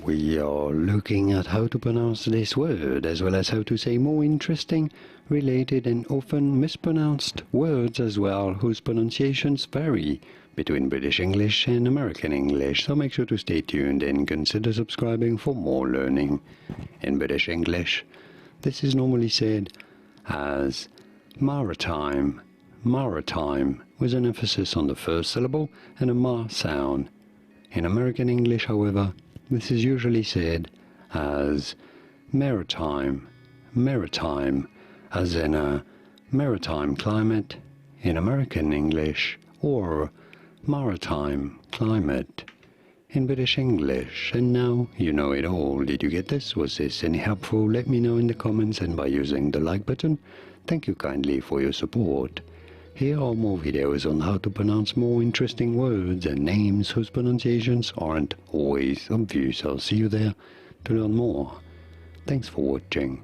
We are looking at how to pronounce this word, as well as how to say more interesting, related and often mispronounced words as well, whose pronunciations vary between British English and American English, so make sure to stay tuned and consider subscribing for more learning. In British English, this is normally said as maritime, maritime, with an emphasis on the first syllable and a ma sound. In American English, however, this is usually said as maritime, maritime, as in a maritime climate in American English, or maritime climate in British English. And now you know it all. Did you get this? Was this any helpful? Let me know in the comments and by using the like button. Thank you kindly for your support. Here are more videos on how to pronounce more interesting words and names whose pronunciations aren't always obvious. I'll see you there to learn more. Thanks for watching.